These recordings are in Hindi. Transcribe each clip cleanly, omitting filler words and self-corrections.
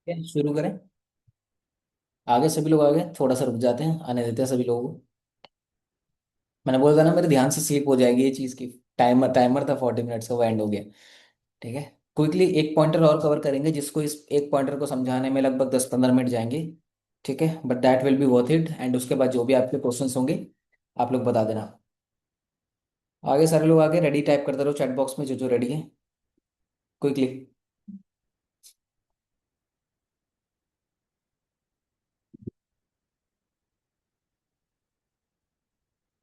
शुरू करें। आगे सभी लोग आगे थोड़ा सा रुक जाते हैं, आने देते हैं सभी लोगों को। मैंने बोला था ना, मेरे ध्यान से स्लिप हो जाएगी ये चीज़ की। टाइमर टाइमर था 40 मिनट्स का, वो एंड हो गया। ठीक है। क्विकली एक पॉइंटर और कवर करेंगे, जिसको इस एक पॉइंटर को समझाने में लगभग 10-15 मिनट जाएंगे। ठीक है, but that will be worth it. And उसके बाद जो भी आपके क्वेश्चंस होंगे आप लोग बता देना। आगे सारे लोग आगे रेडी टाइप करते रहो चैट बॉक्स में जो जो रेडी है, क्विकली।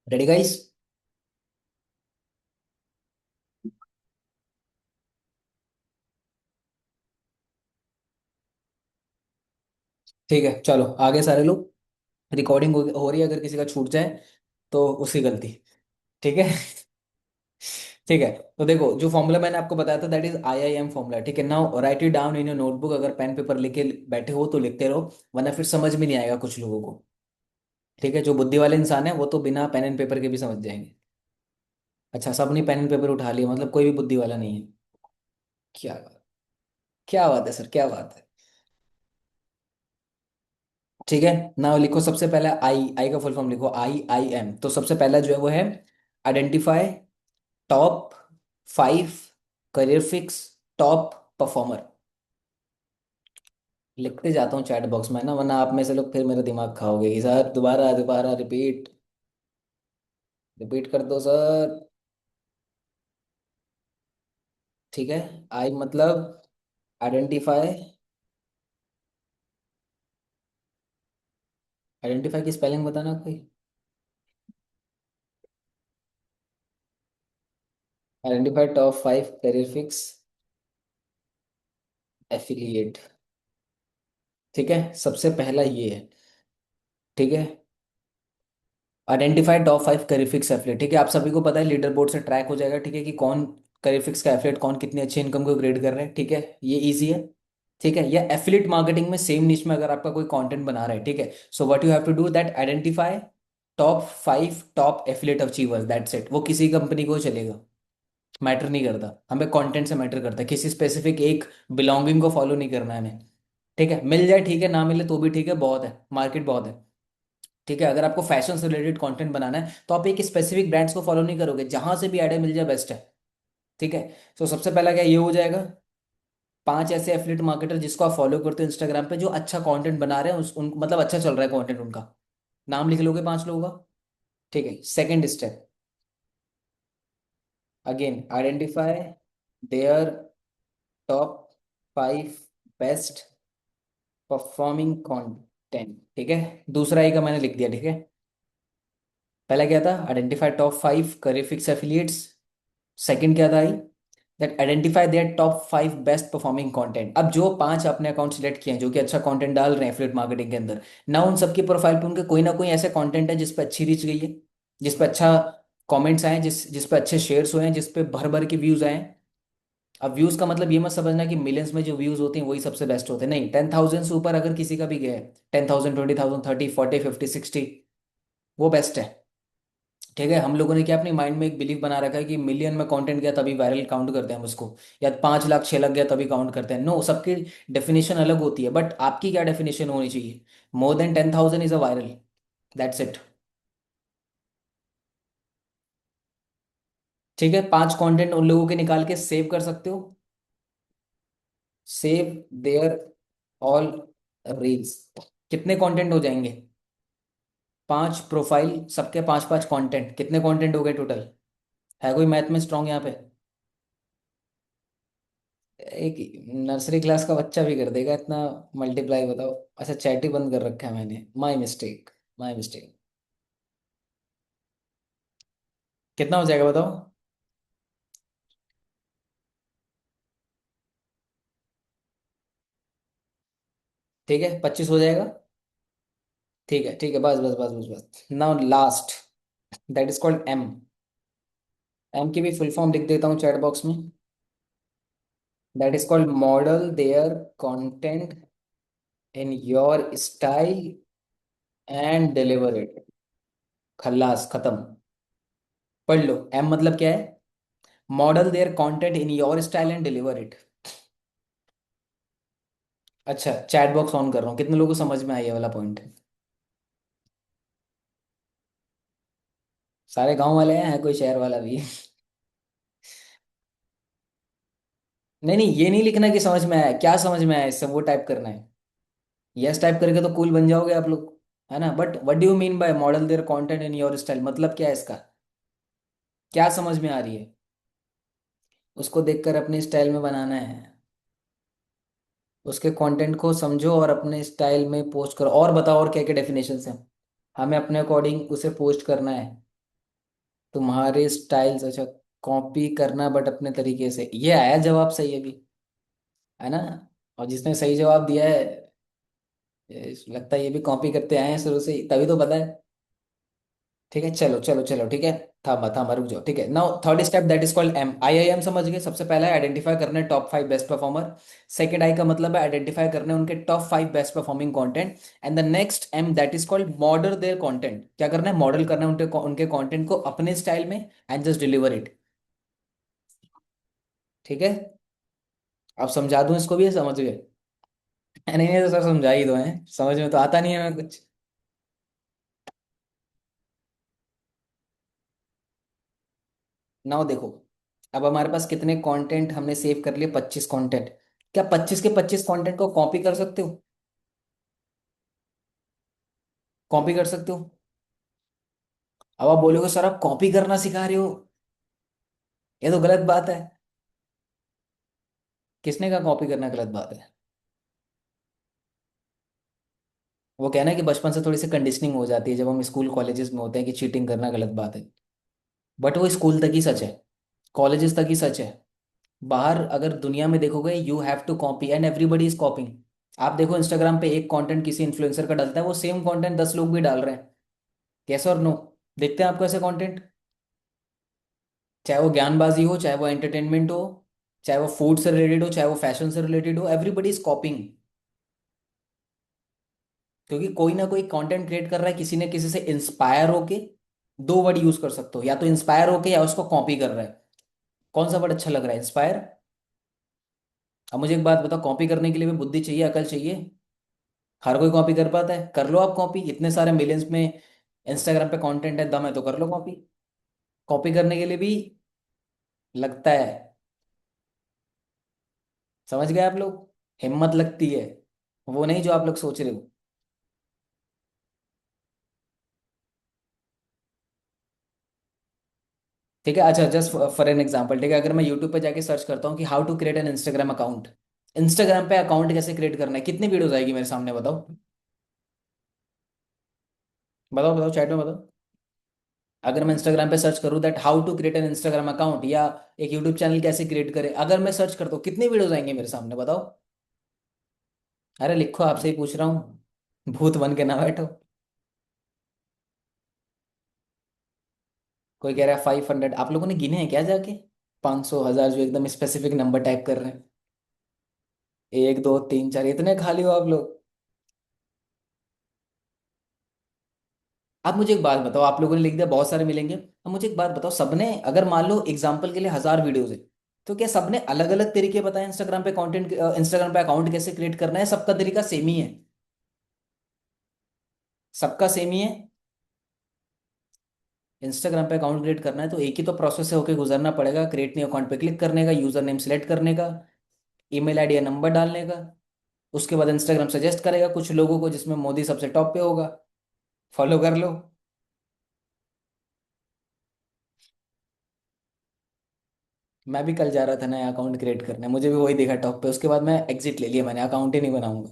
Ready guys? ठीक है, चलो आगे सारे लोग। रिकॉर्डिंग हो रही है, अगर किसी का छूट जाए तो उसकी गलती। ठीक है। ठीक है। तो देखो, जो फॉर्मूला मैंने आपको बताया था दैट इज IIM फॉर्मूला। ठीक है, now right it down in your notebook. अगर पेन पेपर लेके बैठे हो तो लिखते रहो, वरना फिर समझ में नहीं आएगा कुछ लोगों को। ठीक है, जो बुद्धि वाले इंसान है वो तो बिना पेन एंड पेपर के भी समझ जाएंगे। अच्छा, सब ने पेन एंड पेपर उठा लिया, मतलब कोई भी बुद्धि वाला नहीं है। क्या बात, क्या बात है सर, क्या बात है। ठीक है, नाउ लिखो सबसे पहले आई। आई का फुल फॉर्म लिखो, IIM। तो सबसे पहला जो है वो है identify top 5 career fix top performer. लिखते जाता हूँ चैट बॉक्स में ना, वरना आप में से लोग फिर मेरा दिमाग खाओगे कि सर दोबारा दोबारा रिपीट। रिपीट कर दो सर। ठीक है। आई मतलब आइडेंटिफाई। आइडेंटिफाई की स्पेलिंग बताना कोई। Identify top 5 career fix affiliate. ठीक है, सबसे पहला ये है। ठीक है, आइडेंटिफाई टॉप 5 करिफिक्स एफिलिएट। ठीक है, आप सभी को पता है, लीडर बोर्ड से ट्रैक हो जाएगा। ठीक है, कि कौन करिफिक्स का एफिलिएट, कौन कितनी अच्छी इनकम को ग्रेड कर रहे हैं। ठीक है, ये इजी है। ठीक है, या एफिलिएट मार्केटिंग में सेम निश में अगर आपका कोई कंटेंट बना रहा है। ठीक है, so what you have to do that identify top 5 top affiliate achievers, that's it. वो किसी कंपनी को चलेगा, मैटर नहीं करता। हमें कंटेंट से मैटर करता है, किसी स्पेसिफिक एक बिलोंगिंग को फॉलो नहीं करना है हमें। ठीक है, मिल जाए ठीक है, ना मिले तो भी ठीक है, बहुत है, मार्केट बहुत है। ठीक है, अगर आपको फैशन से रिलेटेड कंटेंट बनाना है तो आप एक स्पेसिफिक ब्रांड्स को फॉलो नहीं करोगे, जहां से भी आइडिया मिल जाए बेस्ट है। ठीक है, तो सबसे पहला क्या ये हो जाएगा, 5 ऐसे एफिलिएट मार्केटर जिसको आप फॉलो करते हो इंस्टाग्राम पे, जो अच्छा कंटेंट बना रहे हैं, मतलब अच्छा चल रहा है कंटेंट उनका। नाम लिख लोगे 5 लोगों का। ठीक है, second step, again identify their top 5 best performing content. ठीक है, दूसरा एक का मैंने लिख दिया। ठीक है, पहला क्या था, आइडेंटिफाई टॉप 5 करिफिक्स एफिलिएट्स। सेकंड क्या था I, that identify their top 5 best performing content. अब जो 5 अपने अकाउंट सेलेक्ट किए हैं जो कि अच्छा कंटेंट डाल रहे हैं एफिलिएट मार्केटिंग के अंदर, ना उन सबकी प्रोफाइल पे उनके कोई ना कोई ऐसे कंटेंट है जिस पे अच्छी रीच गई है, जिस पे अच्छा कमेंट्स आए, जिस पे अच्छे शेयर्स हुए हैं, जिस पे भर भर के व्यूज आए हैं। अब व्यूज का मतलब ये मत समझना कि मिलियंस में जो व्यूज होते हैं वही सबसे बेस्ट होते हैं, नहीं। 10,000 से ऊपर अगर किसी का भी गया है, 10,000, 20,000, 30, 40, 50, 60, वो बेस्ट है। ठीक है, हम लोगों ने क्या अपने माइंड में एक बिलीव बना रखा है कि मिलियन में कंटेंट गया तभी वायरल काउंट करते हैं हम उसको, या 5 लाख 6 लाख गया तभी काउंट करते हैं। नो, सबकी डेफिनेशन अलग होती है, बट आपकी क्या डेफिनेशन होनी चाहिए, more than 10,000 is a viral, that's it. ठीक है, 5 कंटेंट उन लोगों के निकाल के सेव कर सकते हो। Save their all reels. कितने कंटेंट हो जाएंगे, 5 प्रोफाइल, सबके 5-5 कंटेंट, कितने कंटेंट हो गए टोटल। है कोई मैथ में स्ट्रांग यहाँ पे? एक नर्सरी क्लास का बच्चा भी कर देगा इतना मल्टीप्लाई, बताओ। अच्छा, चैट ही बंद कर रखा है मैंने, माय मिस्टेक, माय मिस्टेक। कितना हो जाएगा बताओ। ठीक है, 25 हो जाएगा। ठीक है, ठीक है, बस बस बस बस बस, now last, that is called M. M की भी फुल फॉर्म लिख देता हूँ चैट बॉक्स में। That is called model their content in your style and deliver it. खल्लास, खत्म। पढ़ लो, एम मतलब क्या है, model their content in your style and deliver it. अच्छा, चैट बॉक्स ऑन कर रहा हूँ, कितने लोगों को समझ में आया ये वाला पॉइंट? सारे गांव वाले हैं, कोई शहर वाला भी है? नहीं नहीं, ये नहीं लिखना कि समझ में आया, क्या समझ में आया इससे वो टाइप करना है। यस टाइप करके तो कूल बन जाओगे आप लोग, है ना? But what do you mean by model their content in your style, मतलब क्या है इसका? क्या समझ में आ रही है? उसको देखकर अपने स्टाइल में बनाना है। उसके कंटेंट को समझो और अपने स्टाइल में पोस्ट करो, और बताओ और क्या क्या डेफिनेशन है। हमें अपने अकॉर्डिंग उसे पोस्ट करना है। तुम्हारे स्टाइल्स, अच्छा। कॉपी करना बट अपने तरीके से, ये आया जवाब सही अभी, है ना? और जिसने सही जवाब दिया है, लगता है ये भी कॉपी करते आए हैं शुरू से ही, तभी तो पता है। ठीक है, चलो चलो चलो, ठीक है। थामा थामा, रुक जाओ, ठीक है। Now third step that is called M, I I M समझ गए? सबसे पहला है आइडेंटिफाई करने top 5 best performer. Second I का मतलब है आइडेंटिफाई करने उनके top 5 best performing content. And the next M that is called model their content, क्या करना है? मॉडल करना है उनके उनके कंटेंट को अपने स्टाइल में, एंड जस्ट डिलीवर इट। ठीक है। अब समझा दूं इसको भी, है समझ गए? नहीं नहीं तो सर समझा ही दो, है समझ में तो आता नहीं है मैं कुछ। नाउ देखो, अब हमारे पास कितने कंटेंट हमने सेव कर लिए? 25 कंटेंट। क्या 25 के 25 कंटेंट को कॉपी कर सकते हो? कॉपी कर सकते हो? अब आप बोलोगे सर आप कॉपी करना सिखा रहे हो, ये तो गलत बात है। किसने कहा कॉपी करना गलत बात है? वो कहना है कि बचपन से थोड़ी सी कंडीशनिंग हो जाती है जब हम स्कूल कॉलेजेस में होते हैं कि चीटिंग करना गलत बात है। बट वो स्कूल तक ही सच है, कॉलेजेस तक ही सच है। बाहर अगर दुनिया में देखोगे, you have to copy and everybody is copying. आप देखो इंस्टाग्राम पे एक कंटेंट किसी इन्फ्लुएंसर का डलता है, वो सेम कंटेंट 10 लोग भी डाल रहे हैं। यस और नो? देखते हैं आपको ऐसे कंटेंट? चाहे वो ज्ञानबाजी हो, चाहे वो एंटरटेनमेंट हो, चाहे वो फूड से रिलेटेड हो, चाहे वो फैशन से रिलेटेड हो, एवरीबडी इज कॉपिंग। क्योंकि कोई ना कोई कंटेंट क्रिएट कर रहा है, किसी ने किसी से इंस्पायर होके। दो वर्ड यूज कर सकते हो, या तो इंस्पायर होके या उसको कॉपी कर रहा है। कौन सा वर्ड अच्छा लग रहा है? इंस्पायर? अब मुझे एक बात बताओ, कॉपी करने के लिए भी बुद्धि चाहिए, अकल चाहिए। हर कोई कॉपी कर पाता है? कर लो आप कॉपी, इतने सारे मिलियंस में इंस्टाग्राम पे कंटेंट है, दम है तो कर लो कॉपी। कॉपी करने के लिए भी लगता है, समझ गए आप लोग? हिम्मत लगती है, वो नहीं जो आप लोग सोच रहे हो। ठीक है, अच्छा, जस्ट फॉर एन एग्जांपल, ठीक है, अगर मैं यूट्यूब पे जाके सर्च करता हूँ कि how to create an Instagram account, Instagram पे अकाउंट कैसे क्रिएट करना है, कितनी वीडियोस आएगी मेरे सामने, बताओ? बताओ बताओ, चैट में बताओ। अगर मैं इंस्टाग्राम पे सर्च करूँ that how to create an Instagram account, या एक यूट्यूब चैनल कैसे क्रिएट करें, अगर मैं सर्च करता हूँ कितनी वीडियोस आएंगे मेरे सामने, बताओ? अरे लिखो, आपसे ही पूछ रहा हूँ, भूत बन के ना बैठो। कोई कह रहा है 500, आप लोगों ने गिने हैं क्या जाके? 500, 1000, जो एकदम स्पेसिफिक नंबर टाइप कर रहे हैं। एक दो तीन चार, इतने खाली हो आप लोग? आप मुझे एक बात बताओ, आप लोगों ने लिख दिया बहुत सारे मिलेंगे, अब मुझे एक बात बताओ, सबने अगर मान लो एग्जाम्पल के लिए 1000 वीडियोस है, तो क्या सबने अलग अलग तरीके बताए इंस्टाग्राम पे कंटेंट, इंस्टाग्राम पे अकाउंट कैसे क्रिएट करना है? सबका तरीका सेम ही है? सबका सेम ही है? इंस्टाग्राम पे अकाउंट क्रिएट करना है तो एक ही तो प्रोसेस से होके गुजरना पड़ेगा, क्रिएट न्यू अकाउंट पे क्लिक करने का, यूजर नेम सेलेक्ट करने का, ईमेल आईडी या नंबर डालने का। उसके बाद इंस्टाग्राम सजेस्ट करेगा कुछ लोगों को, जिसमें मोदी सबसे टॉप पे होगा, फॉलो कर लो। मैं भी कल जा रहा था नया अकाउंट क्रिएट करने, मुझे भी वही देखा टॉप पे, उसके बाद मैं एग्जिट ले लिया, मैंने अकाउंट ही नहीं बनाऊंगा।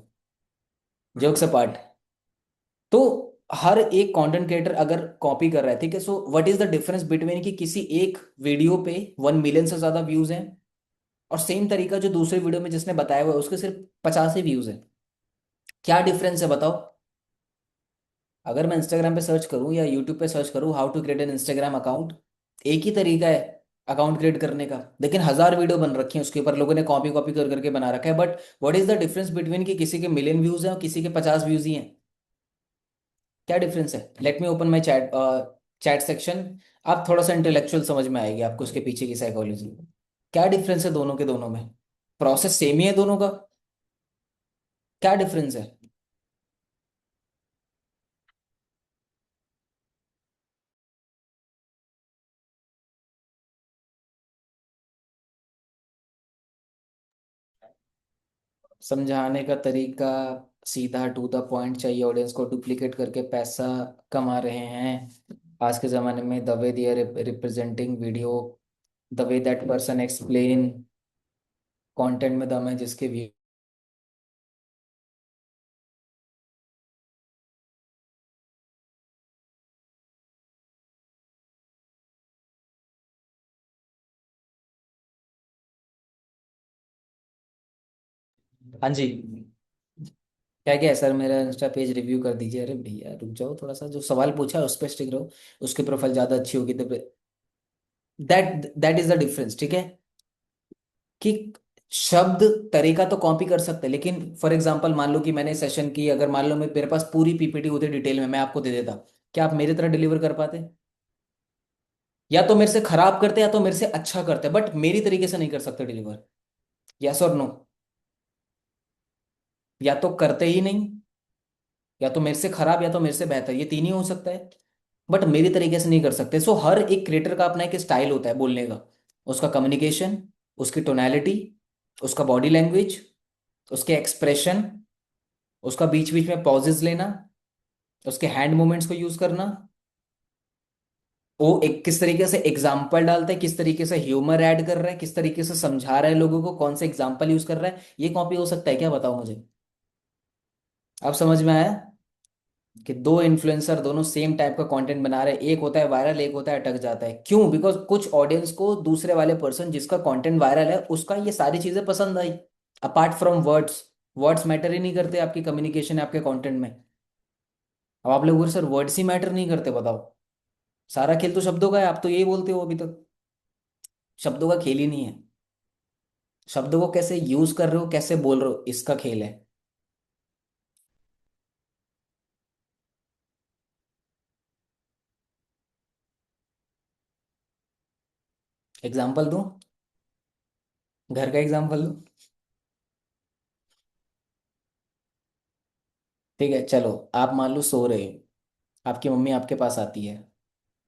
जोक से पार्ट। तो हर एक कंटेंट क्रिएटर अगर कॉपी कर रहा है, ठीक है, so what is the difference between कि किसी एक वीडियो पे 1 मिलियन से ज्यादा व्यूज हैं, और सेम तरीका जो दूसरे वीडियो में जिसने बताया हुआ है उसके सिर्फ 50 ही व्यूज हैं? क्या डिफरेंस है बताओ? अगर मैं इंस्टाग्राम पे सर्च करूं या यूट्यूब पे सर्च करूं how to create an Instagram account, एक ही तरीका है अकाउंट क्रिएट करने का, लेकिन 1000 वीडियो बन रखी है उसके ऊपर, लोगों ने कॉपी कॉपी कर करके बना रखा है। But what is the difference between कि किसी के मिलियन व्यूज हैं और किसी के 50 व्यूज ही हैं? क्या डिफरेंस है? Let me open my chat, chat section. आप थोड़ा सा इंटेलेक्चुअल समझ में आएगी आपको उसके पीछे की साइकोलॉजी। क्या डिफरेंस है दोनों के दोनों में? प्रोसेस सेम ही है दोनों का। क्या डिफरेंस है? समझाने का तरीका सीधा टू द पॉइंट चाहिए, ऑडियंस को डुप्लीकेट करके पैसा कमा रहे हैं आज के ज़माने में। The way they are representing video, the way that person explain, content में दम है जिसके व्यू। हाँ जी। क्या क्या है सर, मेरा इंस्टा पेज रिव्यू कर दीजिए। अरे भैया रुक जाओ थोड़ा सा, जो सवाल पूछा है उस पर स्टिक रहो। उसकी प्रोफाइल ज़्यादा अच्छी होगी तो that that is the difference, ठीक है? कि शब्द तरीका तो कॉपी कर सकते हैं, लेकिन फॉर एग्जांपल मान लो कि मैंने सेशन की, अगर मान लो मेरे पास पूरी पीपीटी होती डिटेल में, मैं आपको दे देता, क्या आप मेरी तरह डिलीवर कर पाते? या तो मेरे से खराब करते या तो मेरे से अच्छा करते, बट मेरी तरीके से नहीं कर सकते डिलीवर। यस और नो? या तो करते ही नहीं, या तो मेरे से खराब, या तो मेरे से बेहतर, ये तीन ही हो सकता है। बट मेरी तरीके से नहीं कर सकते। सो हर एक क्रिएटर का अपना एक स्टाइल होता है बोलने का, उसका कम्युनिकेशन, उसकी टोनैलिटी, उसका बॉडी लैंग्वेज, उसके एक्सप्रेशन, उसका बीच बीच में पॉजेज लेना, उसके हैंड मूवमेंट्स को यूज करना, वो एक किस तरीके से एग्जाम्पल डालता है, किस तरीके से ह्यूमर ऐड कर रहा है, किस तरीके से समझा रहा है लोगों को, कौन सा एग्जाम्पल यूज कर रहा है, ये कॉपी हो सकता है क्या? बताओ मुझे। अब समझ में आया कि दो इन्फ्लुएंसर दोनों सेम टाइप का कंटेंट बना रहे हैं, एक होता है वायरल, एक होता है अटक जाता है। क्यों? बिकॉज कुछ ऑडियंस को दूसरे वाले पर्सन जिसका कंटेंट वायरल है उसका ये सारी चीजें पसंद आई। Apart from words, words matter ही नहीं करते आपकी कम्युनिकेशन, आपके कंटेंट में। अब आप लोग बोल सर वर्ड्स ही मैटर नहीं करते, बताओ। सारा खेल तो शब्दों का है, आप तो यही बोलते हो अभी तक। शब्दों का खेल ही नहीं है। शब्दों को कैसे यूज कर रहे हो, कैसे बोल रहे हो, इसका खेल है। एग्जाम्पल दूं? घर का एग्जाम्पल दूं? ठीक है चलो, आप मान लो सो रहे हो, आपकी मम्मी आपके पास आती है,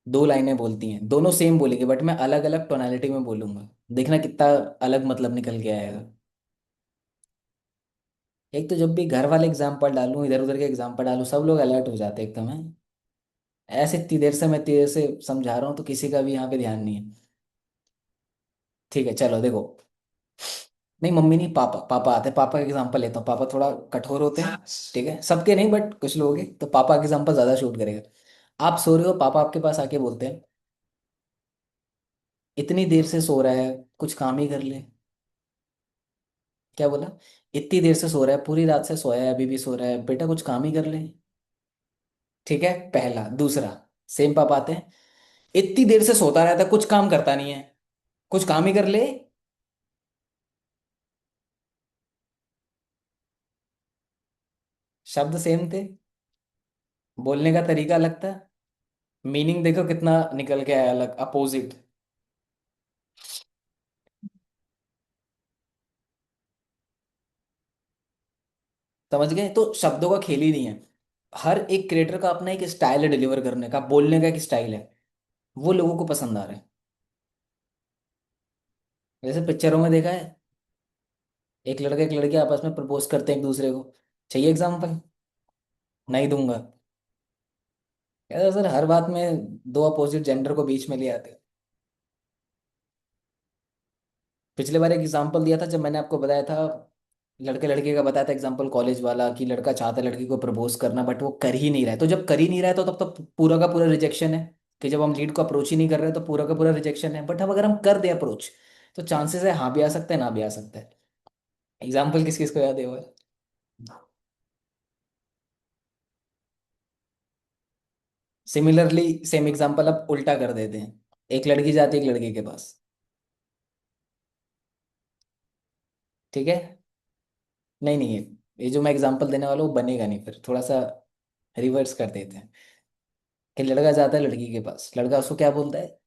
दो लाइनें बोलती हैं, दोनों सेम बोलेंगे बट मैं अलग अलग टोनालिटी में बोलूंगा। देखना कितना अलग मतलब निकल के आएगा। एक तो जब भी घर वाले एग्जाम्पल डालूं, इधर उधर के एग्जाम्पल डालूं, सब लोग अलर्ट हो जाते हैं एकदम है। ऐसे इतनी देर से मैं तेरे से समझा रहा हूँ तो किसी का भी यहाँ पे ध्यान नहीं है। ठीक है चलो देखो। नहीं मम्मी नहीं, पापा, पापा आते हैं, पापा का एग्जाम्पल लेता हूँ। पापा थोड़ा कठोर होते हैं, ठीक है, सबके नहीं बट कुछ लोगों के, तो पापा का एग्जाम्पल ज्यादा शूट करेगा। आप सो रहे हो, पापा आपके पास आके बोलते हैं, इतनी देर से सो रहा है, कुछ काम ही कर ले। क्या बोला? इतनी देर से सो रहा है, पूरी रात से सोया है, अभी भी सो रहा है, बेटा कुछ काम ही कर ले। ठीक है, पहला। दूसरा, सेम पापा आते हैं, इतनी देर से सोता रहता है, कुछ काम करता नहीं है, कुछ काम ही कर ले। शब्द सेम थे, बोलने का तरीका अलग था, मीनिंग देखो कितना निकल के आया अलग, अपोजिट। समझ गए? तो शब्दों का खेल ही नहीं है। हर एक क्रिएटर का अपना एक स्टाइल है डिलीवर करने का, बोलने का एक स्टाइल है, वो लोगों को पसंद आ रहा है। जैसे पिक्चरों में देखा है, एक लड़का एक लड़की आपस में प्रपोज करते हैं एक दूसरे को। चाहिए एग्जाम्पल? नहीं दूंगा। कहता सर हर बात में दो अपोजिट जेंडर को बीच में ले आते हो। पिछले बार एक एग्जाम्पल दिया था जब मैंने आपको बताया था, लड़के लड़के का बताया था एग्जाम्पल, कॉलेज वाला, कि लड़का चाहता है लड़की को प्रपोज करना बट वो कर ही नहीं रहा है। तो जब कर ही नहीं रहा है तो तब तो पूरा का पूरा रिजेक्शन है। कि जब हम लीड को अप्रोच ही नहीं कर रहे तो पूरा का पूरा रिजेक्शन है। बट अब अगर हम कर दे अप्रोच, तो चांसेस है हाँ भी आ सकता है, ना भी आ सकता है। एग्जाम्पल किस किस को याद है वो? सिमिलरली सेम एग्जाम्पल अब उल्टा कर देते हैं। एक लड़की जाती है एक लड़के के पास, ठीक है? नहीं नहीं, ये जो मैं एग्जांपल देने वाला हूँ वो बनेगा नहीं, फिर थोड़ा सा रिवर्स कर देते हैं। कि लड़का जाता है लड़की के पास, लड़का उसको क्या बोलता है?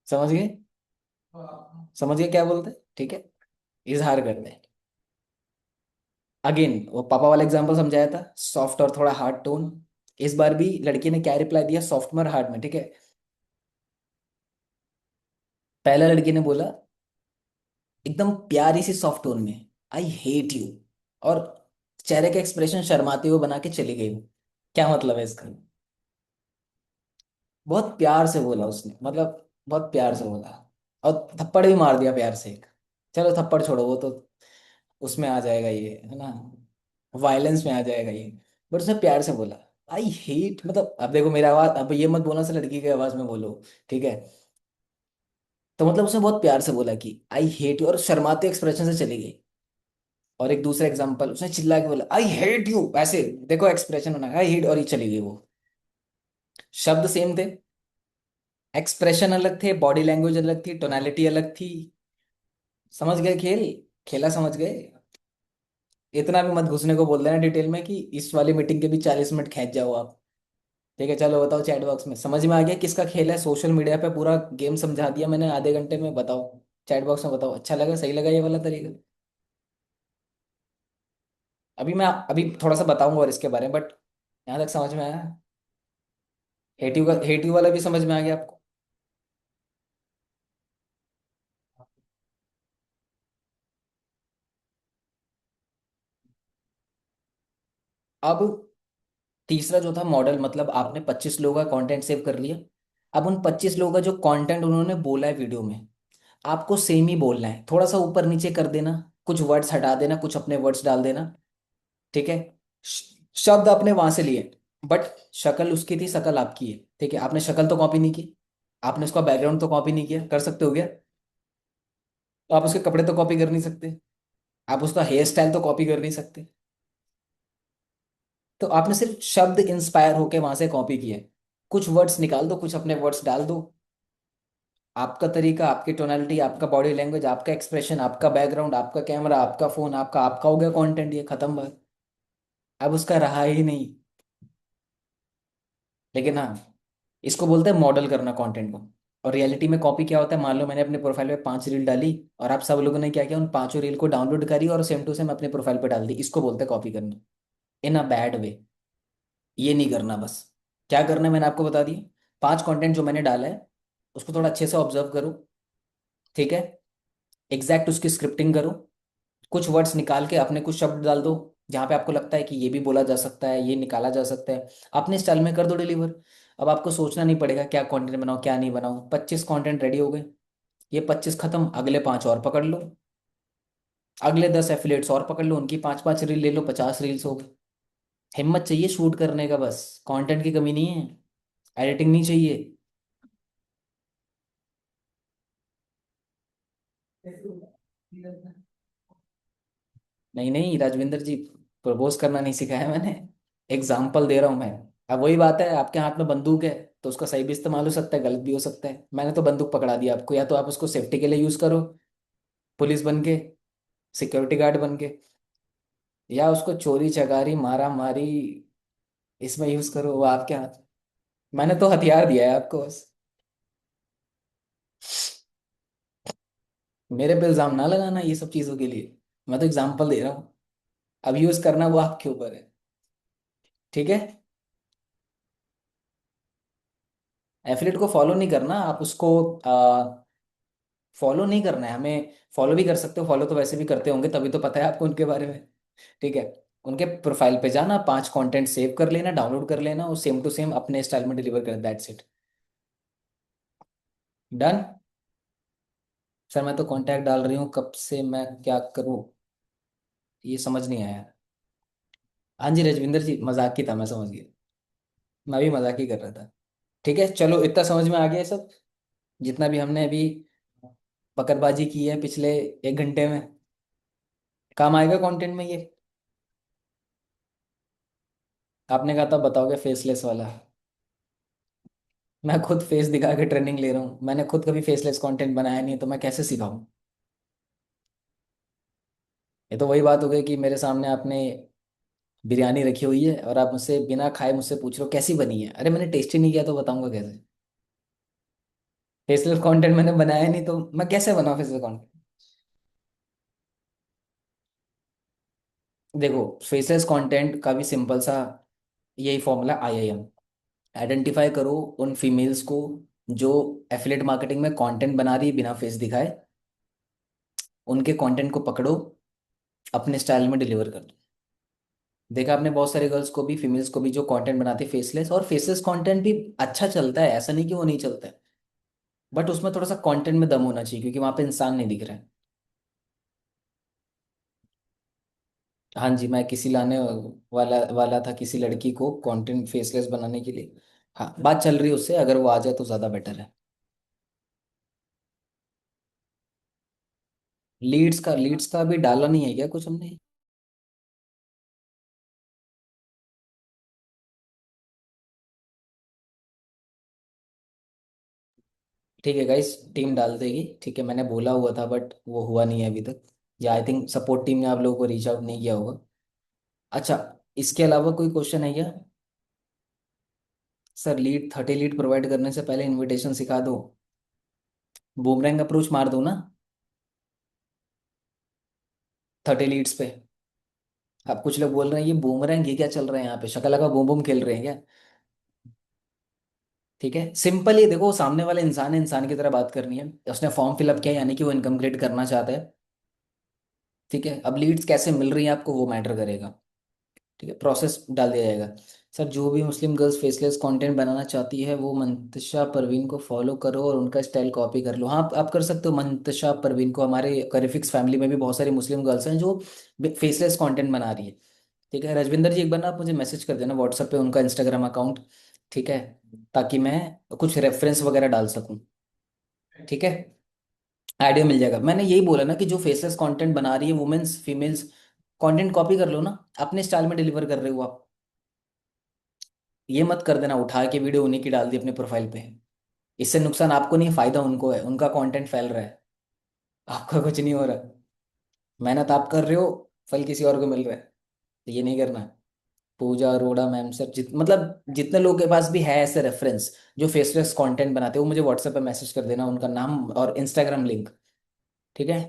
समझ गए? समझ गए क्या बोलते हैं? ठीक है, इजहार करते हैं। अगेन वो पापा वाला एग्जांपल समझाया था, सॉफ्ट और थोड़ा हार्ड टोन। इस बार भी लड़की ने क्या रिप्लाई दिया, सॉफ्ट में और हार्ड में, ठीक है। पहला लड़की ने बोला एकदम प्यारी सी सॉफ्ट टोन में, आई हेट यू, और चेहरे का एक्सप्रेशन शर्माते हुए बना के चली गई वो। क्या मतलब है इसका? बहुत प्यार से बोला उसने, मतलब बहुत प्यार से बोला, और थप्पड़ भी मार दिया प्यार से एक। चलो थप्पड़ छोड़ो, वो तो उसमें आ जाएगा ये, है ना, वायलेंस में आ जाएगा ये। बट उसने प्यार से बोला, आई हेट, मतलब अब देखो मेरा आवाज, अब ये मत बोलना से लड़की की आवाज में बोलो, ठीक है। तो मतलब उसने बहुत प्यार से बोला कि आई हेट यू, और शर्माते एक्सप्रेशन से चली गई। और एक दूसरा एग्जांपल, उसने चिल्ला के बोला आई हेट यू, ऐसे देखो एक्सप्रेशन बना, आई हेट, और ये चली गई वो। शब्द सेम थे, एक्सप्रेशन अलग थे, बॉडी लैंग्वेज अलग थी, टोनालिटी अलग थी। समझ गए खेल? खेला समझ गए? इतना भी मत घुसने को बोल देना डिटेल में कि इस वाली मीटिंग के भी 40 मिनट खींच जाओ आप। ठीक है, चलो बताओ चैट बॉक्स में, समझ में आ गया किसका खेल है? सोशल मीडिया पे पूरा गेम समझा दिया मैंने आधे घंटे में, बताओ चैट बॉक्स में, बताओ अच्छा लगा, सही लगा ये वाला तरीका? अभी मैं अभी थोड़ा सा बताऊंगा और इसके बारे में, बट यहाँ तक समझ में आया? हेटिव का, हेटिव वाला भी समझ में आ गया आपको? अब तीसरा जो था मॉडल, मतलब आपने 25 लोगों का कंटेंट सेव कर लिया। अब उन 25 लोगों का जो कंटेंट उन्होंने बोला है वीडियो में, आपको सेम ही बोलना है, थोड़ा सा ऊपर नीचे कर देना, कुछ वर्ड्स हटा देना, कुछ अपने वर्ड्स डाल देना, ठीक है। शब्द आपने वहां से लिए, बट शक्ल उसकी थी, शक्ल आपकी है, ठीक है। आपने शक्ल तो कॉपी नहीं की, आपने उसका बैकग्राउंड तो कॉपी नहीं किया, कर सकते हो क्या? तो आप उसके कपड़े तो कॉपी कर नहीं सकते, आप उसका हेयर स्टाइल तो कॉपी कर नहीं सकते। तो आपने सिर्फ शब्द इंस्पायर होके वहां से कॉपी किए, कुछ वर्ड्स निकाल दो, कुछ अपने वर्ड्स डाल दो। आपका तरीका, आपकी टोनालिटी, आपका बॉडी लैंग्वेज, आपका एक्सप्रेशन, आपका बैकग्राउंड, आपका कैमरा, आपका फोन, आपका आपका हो गया कंटेंट, ये खत्म बात। अब उसका रहा ही नहीं। लेकिन हाँ, इसको बोलते हैं मॉडल करना कंटेंट को। और रियलिटी में कॉपी क्या होता है, मान लो मैंने अपने प्रोफाइल पे 5 रील डाली, और आप सब लोगों ने क्या किया, उन 5 रील को डाउनलोड करी और सेम टू सेम अपने प्रोफाइल पे डाल दी, इसको बोलते हैं कॉपी करना, इन अ बैड वे। ये नहीं करना बस। क्या करना है मैंने आपको बता दिया। 5 कंटेंट जो मैंने डाला है, उसको थोड़ा अच्छे से ऑब्जर्व करो, ठीक है। एग्जैक्ट उसकी स्क्रिप्टिंग करो, कुछ वर्ड्स निकाल के अपने कुछ शब्द डाल दो, जहाँ पे आपको लगता है कि ये भी बोला जा सकता है, ये निकाला जा सकता है, अपने स्टाइल में कर दो डिलीवर। अब आपको सोचना नहीं पड़ेगा क्या कंटेंट बनाओ क्या नहीं बनाओ, 25 कंटेंट रेडी हो गए। ये 25 खत्म, अगले 5 और पकड़ लो, अगले 10 एफिलिएट्स और पकड़ लो, उनकी 5 5 रील ले लो, 50 रील्स हो गए। हिम्मत चाहिए शूट करने का बस, कंटेंट की कमी नहीं है, एडिटिंग नहीं चाहिए। नहीं नहीं राजविंदर जी, प्रपोज करना नहीं सिखाया मैंने, एग्जाम्पल दे रहा हूँ मैं। अब वही बात है, आपके हाथ में बंदूक है, तो उसका सही भी इस्तेमाल हो सकता है, गलत भी हो सकता है। मैंने तो बंदूक पकड़ा दिया आपको, या तो आप उसको सेफ्टी के लिए यूज करो, पुलिस बन के, सिक्योरिटी गार्ड बन के, या उसको चोरी चकारी मारा मारी इसमें यूज करो, वो आपके हाथ। मैंने तो हथियार दिया है आपको बस। मेरे पे इल्जाम ना लगाना ये सब चीजों के लिए, मैं तो एग्जाम्पल दे रहा हूँ। अब यूज करना वो आपके ऊपर है, ठीक है। एफिलेट को फॉलो नहीं करना, आप उसको फॉलो नहीं करना है हमें। फॉलो भी कर सकते हो, फॉलो तो वैसे भी करते होंगे, तभी तो पता है आपको उनके बारे में, ठीक है। उनके प्रोफाइल पे जाना, 5 कंटेंट सेव कर लेना, डाउनलोड कर लेना, और सेम टू सेम अपने स्टाइल में डिलीवर कर, दैट्स इट। डन। सर मैं तो कांटेक्ट डाल रही हूँ कब से, मैं क्या करूँ? ये समझ नहीं आया। हाँ जी रजविंदर जी, मजाक ही था, मैं समझ गया, मैं भी मजाक ही कर रहा था। ठीक है चलो, इतना समझ में आ गया सब, जितना भी हमने अभी पकड़बाजी की है पिछले 1 घंटे में। काम आएगा कंटेंट में ये? आपने कहा था बताओगे फेसलेस वाला, मैं खुद फेस दिखा के ट्रेनिंग ले रहा हूँ, मैंने खुद कभी फेसलेस कंटेंट बनाया नहीं, तो मैं कैसे सिखाऊं? ये तो वही बात हो गई कि मेरे सामने आपने बिरयानी रखी हुई है, और आप मुझसे बिना खाए मुझसे पूछ रहे हो कैसी बनी है। अरे मैंने टेस्ट ही नहीं किया, तो बताऊंगा कैसे? फेसलेस कंटेंट मैंने बनाया नहीं, तो मैं कैसे बनाऊं फेसलेस कंटेंट? देखो, फेसलेस कंटेंट का भी सिंपल सा यही फॉर्मूला IIM। आइडेंटिफाई करो उन फीमेल्स को जो एफिलेट मार्केटिंग में कंटेंट बना रही है बिना फेस दिखाए, उनके कंटेंट को पकड़ो, अपने स्टाइल में डिलीवर कर दो। देखा आपने बहुत सारे गर्ल्स को भी, फीमेल्स को भी, जो कंटेंट बनाती है फेसलेस, और फेसलेस कंटेंट भी अच्छा चलता है, ऐसा नहीं कि वो नहीं चलता है। बट उसमें थोड़ा सा कंटेंट में दम होना चाहिए, क्योंकि वहां पे इंसान नहीं दिख रहा है। हाँ जी, मैं किसी लाने वाला वाला था किसी लड़की को कंटेंट फेसलेस बनाने के लिए। हाँ, बात चल रही है उससे, अगर वो आ जाए तो ज़्यादा बेटर है। लीड्स का भी डाला नहीं है क्या कुछ हमने? ठीक है गाइस, टीम डाल देगी, ठीक है, मैंने बोला हुआ था बट वो हुआ नहीं है अभी तक। या आई थिंक सपोर्ट टीम ने आप लोगों को रीच आउट नहीं किया होगा। अच्छा, इसके अलावा कोई क्वेश्चन है क्या? सर, लीड 30 लीड प्रोवाइड करने से पहले इनविटेशन सिखा दो, बूमरैंग अप्रोच मार दो ना 30 लीड्स पे। अब कुछ लोग बोल रहे हैं ये बूमरैंग, ये क्या चल रहा है यहाँ पे, शकला का बूम बूम खेल रहे हैं क्या? ठीक है, सिंपल ही देखो, सामने वाला इंसान है, इंसान की तरह बात करनी है। उसने फॉर्म फिलअप किया यानी कि वो इनकम क्रिएट करना चाहता है। ठीक है, अब लीड्स कैसे मिल रही है आपको वो मैटर करेगा। ठीक है, प्रोसेस डाल दिया जाएगा। सर, जो भी मुस्लिम गर्ल्स फेसलेस कंटेंट बनाना चाहती है वो मंतशा परवीन को फॉलो करो और उनका स्टाइल कॉपी कर लो। हाँ, आप कर सकते हो मंतशा परवीन को। हमारे करीफिक्स फैमिली में भी बहुत सारी मुस्लिम गर्ल्स हैं जो फेसलेस कंटेंट बना रही है। ठीक है रजविंदर जी, एक बार ना आप मुझे मैसेज कर देना व्हाट्सएप पे उनका इंस्टाग्राम अकाउंट। ठीक है, ताकि मैं कुछ रेफरेंस वगैरह डाल सकूं। ठीक है, आइडिया मिल जाएगा। मैंने यही बोला ना कि जो फेसलेस कंटेंट बना रही है वुमेन्स फीमेल्स, कंटेंट कॉपी कर लो ना, अपने स्टाइल में डिलीवर कर रहे हो आप। ये मत कर देना उठा के वीडियो उन्हीं की डाल दी अपने प्रोफाइल पे। इससे नुकसान आपको नहीं, फायदा उनको है, उनका कंटेंट फैल रहा है, आपका कुछ नहीं हो रहा। मेहनत आप कर रहे हो, फल किसी और को मिल रहा है, तो ये नहीं करना। पूजा अरोड़ा मैम सर, मतलब जितने लोगों के पास भी है ऐसे रेफरेंस जो फेसलेस कंटेंट बनाते हो, वो मुझे व्हाट्सएप पे मैसेज कर देना, उनका नाम और इंस्टाग्राम लिंक। ठीक है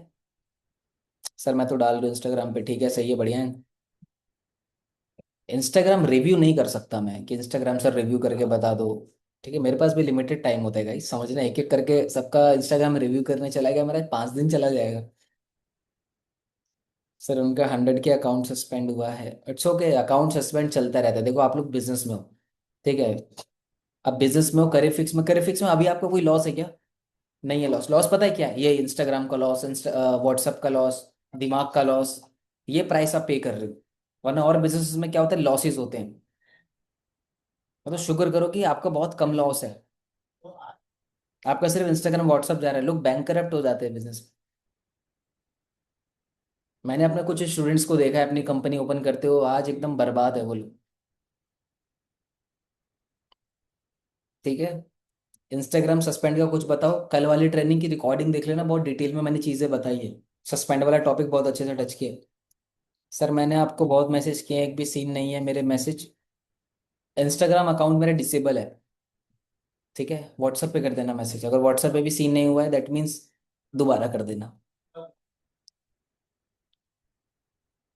सर, मैं तो डाल दूँ इंस्टाग्राम पे, ठीक है, सही है, बढ़िया है। इंस्टाग्राम रिव्यू नहीं कर सकता मैं कि इंस्टाग्राम सर रिव्यू करके बता दो। ठीक है, मेरे पास भी लिमिटेड टाइम होता है गाइस, समझना, एक एक करके सबका इंस्टाग्राम रिव्यू करने चला गया मेरा 5 दिन चला जाएगा। सर, उनका 100 के अकाउंट सस्पेंड हुआ है, इट्स ओके, अकाउंट सस्पेंड चलता रहता है। देखो आप लोग बिजनेस में हो, ठीक है, अब बिजनेस में हो, करे फिक्स में अभी आपका कोई लॉस है क्या? नहीं है लॉस। लॉस पता है क्या है? ये इंस्टाग्राम का लॉस, व्हाट्सएप का लॉस, दिमाग का लॉस, ये प्राइस आप पे कर रहे हो। वरना और बिजनेस में क्या होता है, लॉसेस होते हैं। मतलब शुक्र करो कि आपका बहुत कम लॉस है। आपका सिर्फ इंस्टाग्राम व्हाट्सअप जा रहा है, लोग बैंक करप्ट हो जाते हैं बिजनेस। मैंने अपने कुछ स्टूडेंट्स को देखा है अपनी कंपनी ओपन करते हो, आज एकदम बर्बाद है वो लोग। ठीक है, इंस्टाग्राम सस्पेंड का कुछ बताओ, कल वाली ट्रेनिंग की रिकॉर्डिंग देख लेना, बहुत डिटेल में मैंने चीजें बताई है। सस्पेंड वाला टॉपिक बहुत अच्छे से टच किया। सर, मैंने आपको बहुत मैसेज किए हैं, एक भी सीन नहीं है मेरे मैसेज। इंस्टाग्राम अकाउंट मेरा डिसेबल है। ठीक है, व्हाट्सएप पे कर देना मैसेज, अगर व्हाट्सएप पे भी सीन नहीं हुआ है दैट मीन्स दोबारा कर देना।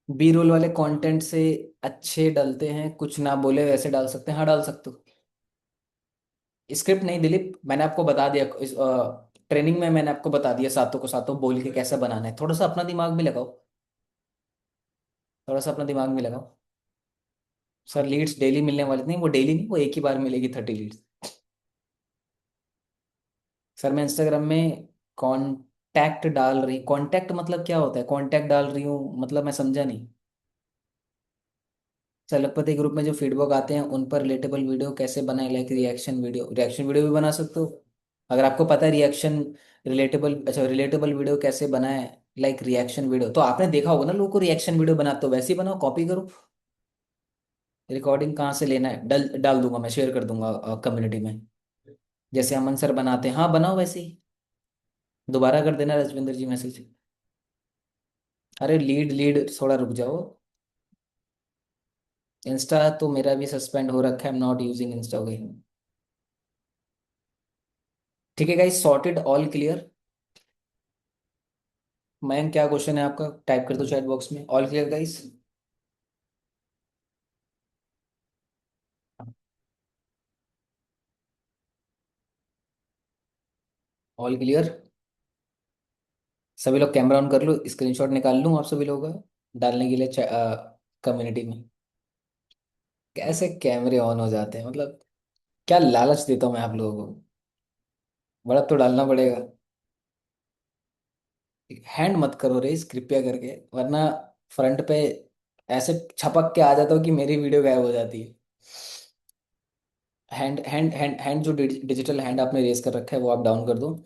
बी रोल वाले कंटेंट से अच्छे डलते हैं, कुछ ना बोले वैसे डाल सकते हैं, हाँ डाल सकते हो। स्क्रिप्ट नहीं दिलीप, मैंने आपको बता दिया इस ट्रेनिंग में, मैंने आपको बता दिया सातों को सातों बोल के कैसे बनाना है। थोड़ा सा अपना दिमाग भी लगाओ, थोड़ा सा अपना दिमाग भी लगाओ। सर, लीड्स डेली मिलने वाली नहीं, वो डेली नहीं, वो एक ही बार मिलेगी 30 लीड्स। सर, मैं इंस्टाग्राम में कांटेक्ट डाल रही, कांटेक्ट मतलब क्या होता है, कांटेक्ट डाल रही हूँ मतलब, मैं समझा नहीं। सर, लखपति ग्रुप में जो फीडबैक आते हैं उन पर रिलेटेबल वीडियो कैसे बनाए, लाइक रिएक्शन वीडियो भी बना सकते हो। अगर आपको पता है रिएक्शन रिलेटेबल, अच्छा रिलेटेबल वीडियो कैसे बनाए, लाइक रिएक्शन वीडियो, तो आपने देखा होगा ना लोगों को रिएक्शन वीडियो बनाते हो, वैसे ही बनाओ, कॉपी करो। रिकॉर्डिंग कहाँ से लेना है, डल डाल दूंगा, मैं शेयर कर दूंगा कम्युनिटी में। जैसे अमन सर बनाते हैं, हाँ बनाओ वैसे ही। दोबारा कर देना रजविंदर जी मैसेज। अरे लीड लीड थोड़ा रुक जाओ। इंस्टा तो मेरा भी सस्पेंड हो रखा है, I am not using Insta. Okay, ठीक है guys, sorted, all clear. Ma'am, क्या क्वेश्चन है आपका, टाइप कर दो चैट बॉक्स में, all clear guys. All clear. सभी लोग कैमरा ऑन कर लो, स्क्रीनशॉट निकाल लूँ आप सभी लोगों का डालने के लिए कम्युनिटी में। कैसे कैमरे ऑन हो जाते हैं मतलब, क्या लालच देता हूँ मैं आप लोगों को। बड़ा तो डालना पड़ेगा। हैंड मत करो रेस कृपया करके, वरना फ्रंट पे ऐसे छपक के आ जाता हो कि मेरी वीडियो गायब हो जाती है। हैंड हैंड हैंड हैंड जो डिजिटल हैंड आपने रेस कर रखा है वो आप डाउन कर दो,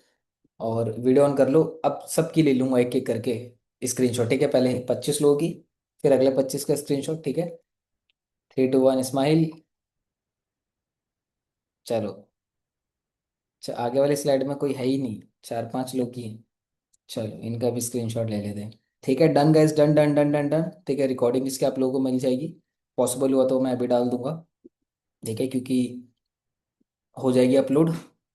और वीडियो ऑन कर लो। अब सबकी ले लूंगा एक एक करके स्क्रीनशॉट, ठीक है? पहले 25 लोगों की, फिर अगले 25 का स्क्रीनशॉट, ठीक है? 3 2 1 स्माइल। चलो। आगे वाली स्लाइड में कोई है ही नहीं, 4 5 लोग ही हैं। चलो इनका भी स्क्रीनशॉट ले लेते हैं। ठीक है, done guys, done done done done done. ठीक है, रिकॉर्डिंग इसके आप लोगों को मिल जाएगी। पॉसिबल हुआ तो मैं अभी डाल दूंगा, ठीक है? क्योंकि हो जाएगी अपलोड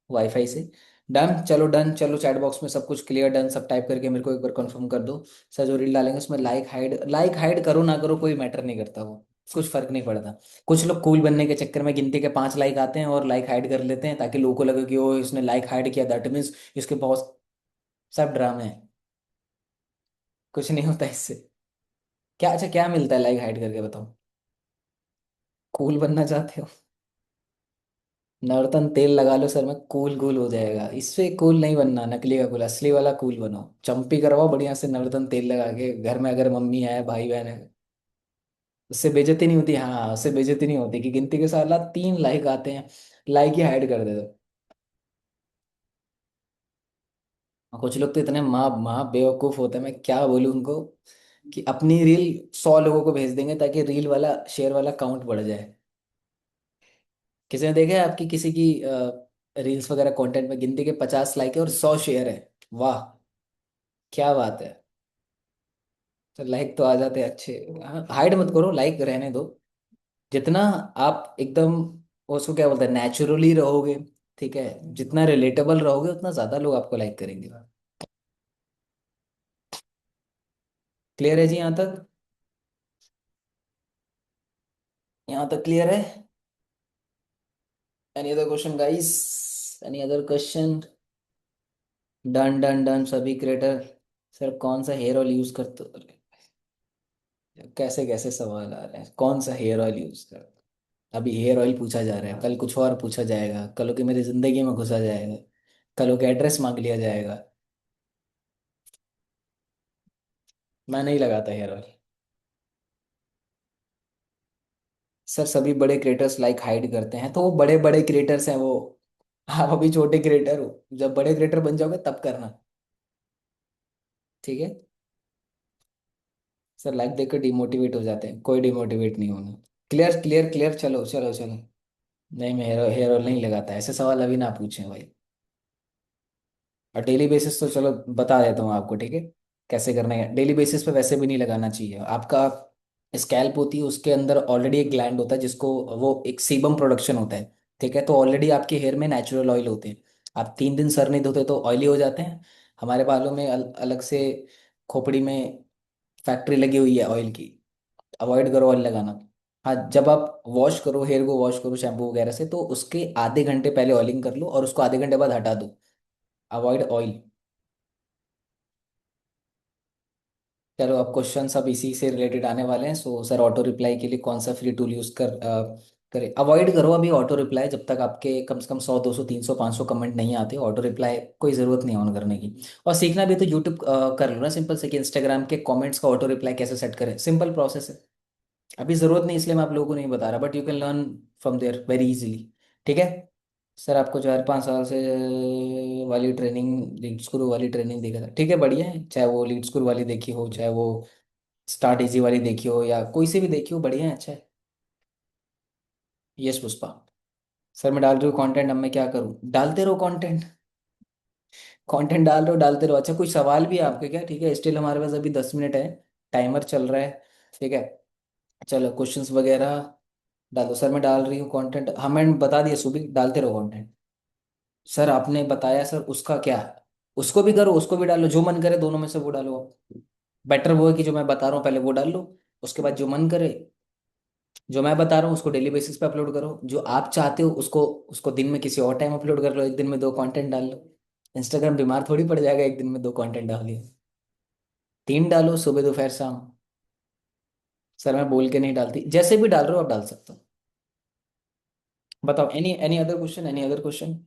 वाईफाई से। डन, चलो डन। चलो चैट बॉक्स में सब कुछ क्लियर, डन सब टाइप करके मेरे को एक बार कंफर्म कर दो। सर जो रील डालेंगे उसमें लाइक हाइड करो ना करो कोई मैटर नहीं करता, वो कुछ फर्क नहीं पड़ता। कुछ लोग कूल बनने के चक्कर में गिनती के 5 लाइक आते हैं और लाइक हाइड कर लेते हैं ताकि लोगों को लगे कि ओ इसने लाइक हाइड किया, दैट मीन्स इसके बहुत। सब ड्रामे हैं, कुछ नहीं होता इससे। क्या, अच्छा क्या मिलता है लाइक हाइड करके बताओ? कूल बनना चाहते हो? नवरत्न तेल लगा लो सर में, कूल कूल हो जाएगा। इससे कूल नहीं बनना, नकली का कूल, असली वाला कूल बनो। चंपी करवाओ बढ़िया से नवरत्न तेल लगा के घर में, अगर मम्मी है भाई बहन है। उससे बेइज्जती नहीं होती, हाँ उससे बेइज्जती नहीं होती कि गिनती के साथ 3 लाइक आते हैं, लाइक ही हाइड कर दे दो। और कुछ लोग तो इतने माँ माँ बेवकूफ होते हैं, मैं क्या बोलूँ उनको, कि अपनी रील 100 लोगों को भेज देंगे ताकि रील वाला शेयर वाला काउंट बढ़ जाए। किसी ने देखा है आपकी किसी की रील्स वगैरह कंटेंट में गिनती के 50 लाइक है और 100 शेयर है? वाह, क्या बात है। तो लाइक तो आ जाते हैं अच्छे। हाइड मत करो, लाइक रहने दो। जितना आप एकदम उसको क्या बोलते हैं, नेचुरली रहोगे, ठीक है, जितना रिलेटेबल रहोगे उतना ज्यादा लोग आपको लाइक करेंगे। क्लियर है जी यहाँ तक? यहाँ तक क्लियर है? Any other question guys? Any other question? Done done done सभी क्रिएटर। सर कौन सा हेयर ऑयल यूज करते हो? कैसे कैसे सवाल आ रहे हैं, कौन सा हेयर ऑयल यूज कर? अभी हेयर ऑयल पूछा जा रहा है, कल कुछ और पूछा जाएगा, कल की मेरी जिंदगी में घुसा जाएगा, कल के एड्रेस मांग लिया जाएगा। मैं नहीं लगाता हेयर ऑयल। सर सभी बड़े क्रिएटर्स लाइक हाइड करते हैं, तो वो बड़े बड़े क्रिएटर्स हैं वो। आप अभी छोटे क्रिएटर हो, जब बड़े क्रिएटर बन जाओगे तब करना, ठीक है? सर लाइक देखकर डिमोटिवेट हो जाते हैं, कोई डिमोटिवेट नहीं होना। क्लियर क्लियर क्लियर, चलो चलो चलो। नहीं मैं हेयर हेयर ऑयल नहीं लगाता, ऐसे सवाल अभी ना पूछें भाई। और डेली बेसिस तो चलो बता देता हूँ आपको, ठीक है? कैसे करना है डेली बेसिस पे, वैसे भी नहीं लगाना चाहिए। आपका स्कैल्प होती है, उसके अंदर ऑलरेडी एक ग्लैंड होता है जिसको, वो एक सीबम प्रोडक्शन होता है, ठीक है? तो ऑलरेडी आपके हेयर में नेचुरल ऑयल होते हैं। आप 3 दिन सर नहीं धोते तो ऑयली हो जाते हैं। हमारे बालों में अलग से खोपड़ी में फैक्ट्री लगी हुई है ऑयल की। अवॉइड करो ऑयल लगाना। हाँ, जब आप वॉश करो, हेयर को वॉश करो शैम्पू वगैरह से, तो उसके आधे घंटे पहले ऑयलिंग कर लो और उसको आधे घंटे बाद हटा दो। Avoid oil. चलो अब क्वेश्चन सब इसी से रिलेटेड आने वाले हैं। सो सर ऑटो रिप्लाई के लिए कौन सा फ्री टूल यूज करें? अवॉइड करो अभी ऑटो रिप्लाई, जब तक आपके कम से कम 100 200 300 500 कमेंट नहीं आते ऑटो रिप्लाई कोई ज़रूरत नहीं ऑन करने की। और सीखना भी है तो यूट्यूब कर लो ना सिंपल से, कि इंस्टाग्राम के कमेंट्स का ऑटो रिप्लाई कैसे सेट करें, सिंपल प्रोसेस है। अभी ज़रूरत नहीं इसलिए मैं आप लोगों को नहीं बता रहा, but you can learn from there very easily, ठीक है? सर आपको 4 5 साल से वाली ट्रेनिंग, लीड स्क्रू वाली ट्रेनिंग देखा था, ठीक है बढ़िया है। चाहे वो लीड स्क्रू वाली देखी हो, चाहे वो स्टार्ट इजी वाली देखी हो, या कोई सी भी देखी हो, बढ़िया है, अच्छा है। यस पुष्पा। सर मैं डाल रही हूँ कंटेंट, अब मैं क्या करूँ? डालते रहो कंटेंट। कंटेंट डाल रहे हो, डालते रहो। अच्छा कोई सवाल भी है आपके क्या? ठीक है, स्टिल हमारे पास अभी 10 मिनट है, टाइमर चल रहा है, ठीक है? चलो क्वेश्चंस वगैरह डालो। सर मैं डाल रही हूँ कंटेंट, हाँ मैंने बता दिया, सुबह डालते रहो कंटेंट। सर आपने बताया सर, उसका क्या? उसको भी करो, उसको भी डालो, जो मन करे दोनों में से वो डालो। बेटर वो है कि जो मैं बता रहा हूँ पहले वो डाल लो, उसके बाद जो मन करे, जो मैं बता रहा हूँ उसको डेली बेसिस पे अपलोड करो, जो आप चाहते हो उसको उसको दिन में किसी और टाइम अपलोड कर लो, एक दिन में 2 कंटेंट डाल लो। इंस्टाग्राम बीमार थोड़ी पड़ जाएगा एक दिन में 2 कंटेंट डाल दिए। 3 डालो, सुबह दोपहर शाम। सर मैं बोल के नहीं डालती, जैसे भी डाल रहे हो आप डाल सकते हो। बताओ, any any other question, any other question.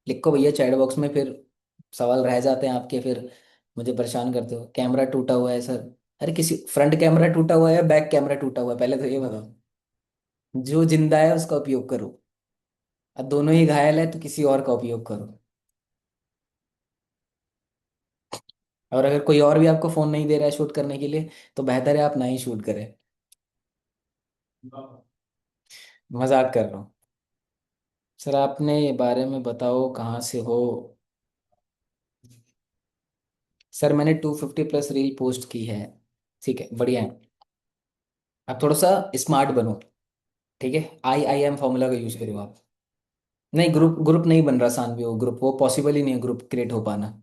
लिखो भैया चैट बॉक्स में, फिर सवाल रह जाते हैं आपके, फिर मुझे परेशान करते हो। कैमरा टूटा हुआ है सर। अरे किसी फ्रंट कैमरा टूटा हुआ है या बैक कैमरा टूटा हुआ है, पहले तो ये बताओ। जो जिंदा है उसका उपयोग करो। अब दोनों ही घायल है तो किसी और का उपयोग करो। और अगर कोई और भी आपको फोन नहीं दे रहा है शूट करने के लिए, तो बेहतर है आप ना ही शूट करें। मजाक कर रहा हूँ। सर आपने ये बारे में बताओ कहाँ से हो। सर मैंने 250+ रील पोस्ट की है। ठीक है, बढ़िया है। आप थोड़ा सा स्मार्ट बनो। ठीक है, आई एम फॉर्मूला का यूज करो आप। नहीं, ग्रुप ग्रुप नहीं बन रहा सानवी, वो ग्रुप वो पॉसिबल ही नहीं है ग्रुप क्रिएट हो पाना।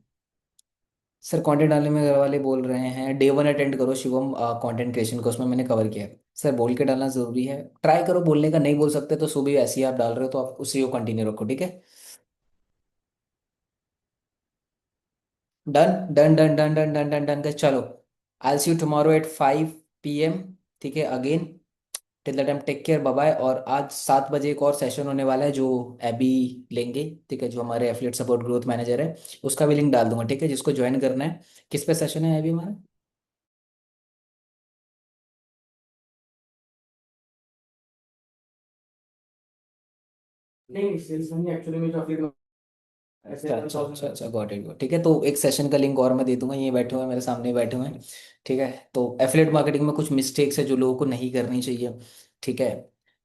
सर कंटेंट डालने में घर वाले बोल रहे हैं डे 1 अटेंड करो शिवम कंटेंट क्रिएशन को, उसमें मैंने कवर किया है। सर बोल के डालना जरूरी है, ट्राई करो बोलने का, नहीं बोल सकते तो सुबह ऐसे ही आप डाल रहे हो तो आप उसी को कंटिन्यू रखो, ठीक है। Done done done done done done done done, चलो। I see you tomorrow at 5 PM। ठीक है, again. Till the time take care, bye bye. और आज 7 बजे एक और सेशन होने वाला है जो एबी लेंगे। ठीक है, जो हमारे एफिलिएट सपोर्ट ग्रोथ मैनेजर है, उसका भी लिंक डाल दूंगा, ठीक है, जिसको ज्वाइन करना है। किस पे सेशन है एबी हमारा? नहीं, सेल्स नहीं एक्चुअली में, जो फिर अच्छा अच्छा अच्छा अच्छा, गॉट इट। ठीक है, तो एक सेशन का लिंक और मैं दे दूंगा, ये बैठे हुए हैं मेरे सामने ही बैठे हुए हैं। ठीक है। तो एफिलिएट मार्केटिंग में कुछ मिस्टेक्स है जो लोगों को नहीं करनी चाहिए। ठीक है।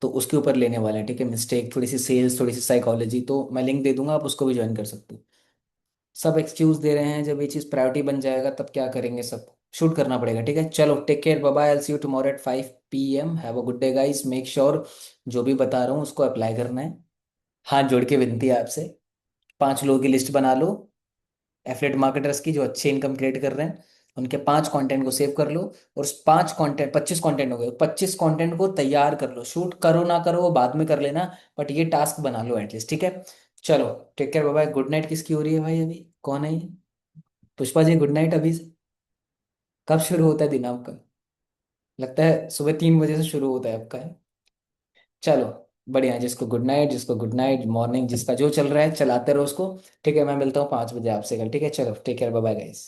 तो उसके ऊपर लेने वाले हैं, ठीक है, मिस्टेक, थोड़ी सी सेल्स, थोड़ी सी साइकोलॉजी, तो मैं लिंक दे दूंगा, आप उसको भी ज्वाइन कर सकते हो। सब एक्सक्यूज दे रहे हैं, जब ये चीज़ प्रायोरिटी बन जाएगा तब क्या करेंगे, सब शूट करना पड़ेगा, ठीक है। चलो take care, bye bye, I see you tomorrow at 5 PM, have a good day guys, make sure जो भी बता रहा हूँ उसको अप्लाई करना है। हाथ जोड़ के विनती है आपसे, 5 लोगों की लिस्ट बना लो एफिलिएट मार्केटर्स की जो अच्छे इनकम क्रिएट कर रहे हैं, उनके 5 कंटेंट को सेव कर लो। और उस 5 कंटेंट, 25 कंटेंट हो गए, 25 कंटेंट को तैयार कर लो, शूट करो ना करो वो बाद में कर लेना, बट ये टास्क बना लो एटलीस्ट, ठीक है। चलो take care, bye bye. Good night किसकी हो रही है भाई अभी, कौन है ये? पुष्पा जी गुड नाइट अभी से? कब शुरू होता है दिन आपका? लगता है सुबह 3 बजे से शुरू होता है आपका है। चलो बढ़िया है, जिसको गुड नाइट, जिसको गुड नाइट मॉर्निंग, जिसका जो चल रहा है चलाते रहो उसको। ठीक है, मैं मिलता हूँ 5 बजे आपसे कल, ठीक है, चलो take care, bye bye guys.